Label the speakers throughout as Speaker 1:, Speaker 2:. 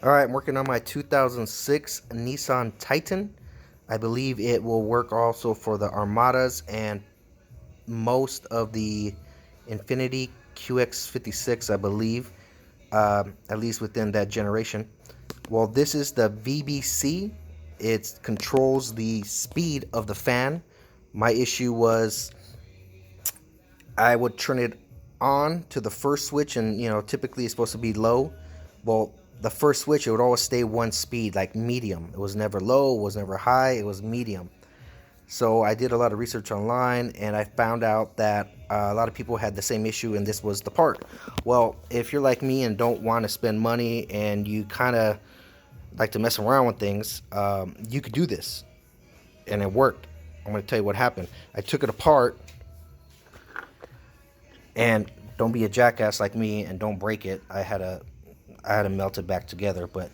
Speaker 1: All right, I'm working on my 2006 Nissan Titan. I believe it will work also for the Armadas and most of the Infinity QX56, I believe, at least within that generation. Well, this is the VBC. It controls the speed of the fan. My issue was I would turn it on to the first switch, and typically it's supposed to be low. Well, the first switch, it would always stay one speed, like medium. It was never low, it was never high, it was medium. So I did a lot of research online, and I found out that a lot of people had the same issue, and this was the part. Well, if you're like me and don't want to spend money and you kind of like to mess around with things, you could do this, and it worked. I'm going to tell you what happened. I took it apart, and don't be a jackass like me and don't break it. I had to melt it back together, but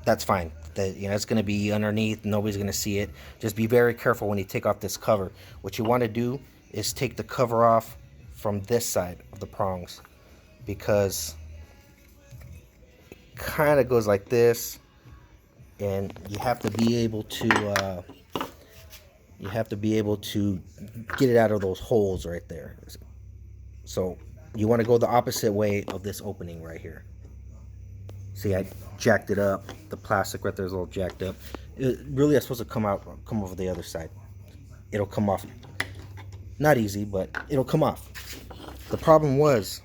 Speaker 1: that's fine. It's going to be underneath. Nobody's going to see it. Just be very careful when you take off this cover. What you want to do is take the cover off from this side of the prongs, because it kind of goes like this, and you have to be able to get it out of those holes right there. So you want to go the opposite way of this opening right here. See, I jacked it up. The plastic right there is a little jacked up. It really is supposed to come over the other side. It'll come off. Not easy, but it'll come off. The problem was,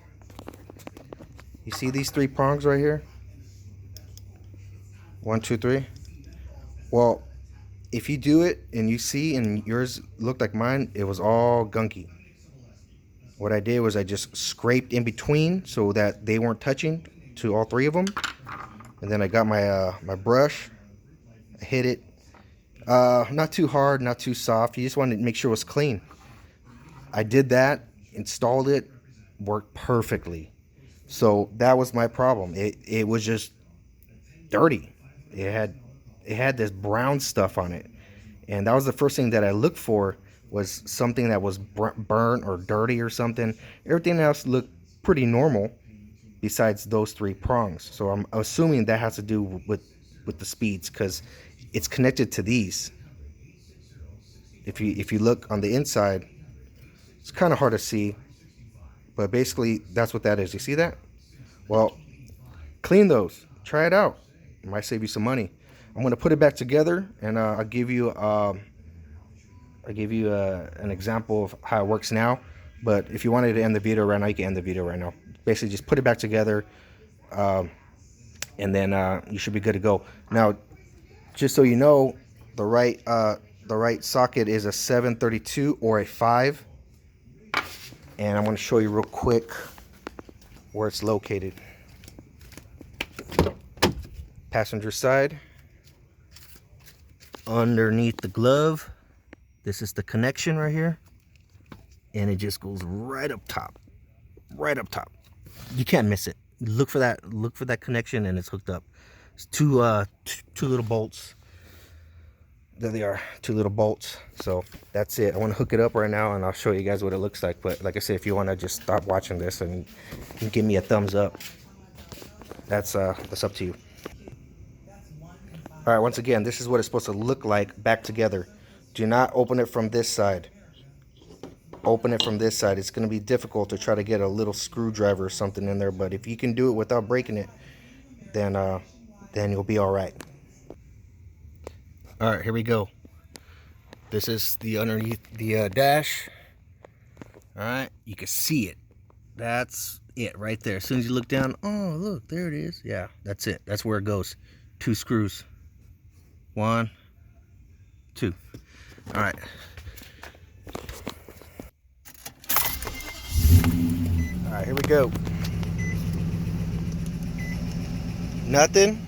Speaker 1: you see these three prongs right here? 1, 2, 3. Well, if you do it and you see and yours looked like mine, it was all gunky. What I did was I just scraped in between so that they weren't touching to all three of them. And then I got my my brush, I hit it, not too hard, not too soft. You just want to make sure it was clean. I did that, installed it, worked perfectly. So that was my problem. It was just dirty. It had this brown stuff on it, and that was the first thing that I looked for, was something that was burnt or dirty or something. Everything else looked pretty normal, besides those three prongs. So I'm assuming that has to do with the speeds, because it's connected to these. If you look on the inside, it's kind of hard to see, but basically that's what that is. You see that? Well, clean those. Try it out. It might save you some money. I'm going to put it back together, and I'll give you an example of how it works now. But if you wanted to end the video right now, you can end the video right now. Basically, just put it back together, and then you should be good to go. Now, just so you know, the right socket is a 732 or a 5, and I'm going to show you real quick where it's located. Passenger side, underneath the glove. This is the connection right here, and it just goes right up top, right up top. You can't miss it. Look for that connection, and it's hooked up. It's two little bolts. There they are, 2 little bolts. So that's it. I want to hook it up right now, and I'll show you guys what it looks like. But like I said, if you want to just stop watching this and give me a thumbs up, that's up to you. All right, once again, this is what it's supposed to look like back together. Do not open it from this side. Open it from this side. It's going to be difficult to try to get a little screwdriver or something in there, but if you can do it without breaking it, then you'll be all right. All right, here we go. This is the underneath the dash. All right, you can see it. That's it right there. As soon as you look down, oh look, there it is. Yeah, that's it. That's where it goes. 2 screws. 1, 2. All right. All right, here we go. Nothing.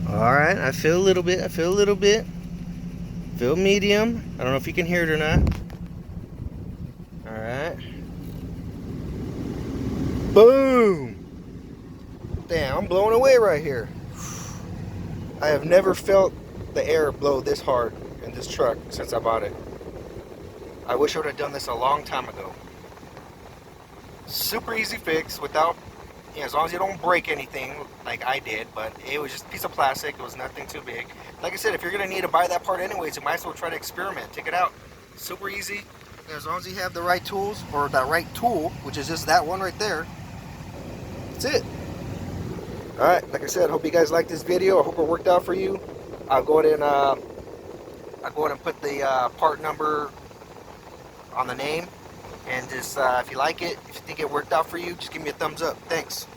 Speaker 1: All right, I feel a little bit. Feel medium. I don't know if you can hear it or not. All right. Boom. Damn, I'm blown away right here. I have never felt the air blow this hard in this truck since I bought it. I wish I would have done this a long time ago. Super easy fix without Yeah, as long as you don't break anything like I did, but it was just a piece of plastic. It was nothing too big. Like I said, if you're gonna need to buy that part anyways, you might as well try to experiment. Take it out. Super easy. Yeah, as long as you have the right tools or the right tool, which is just that one right there. That's it. All right. Like I said, hope you guys liked this video. I hope it worked out for you. I'll go ahead and put the part number on the name, and just if you like it, if you think it worked out for you, just give me a thumbs up. Thanks.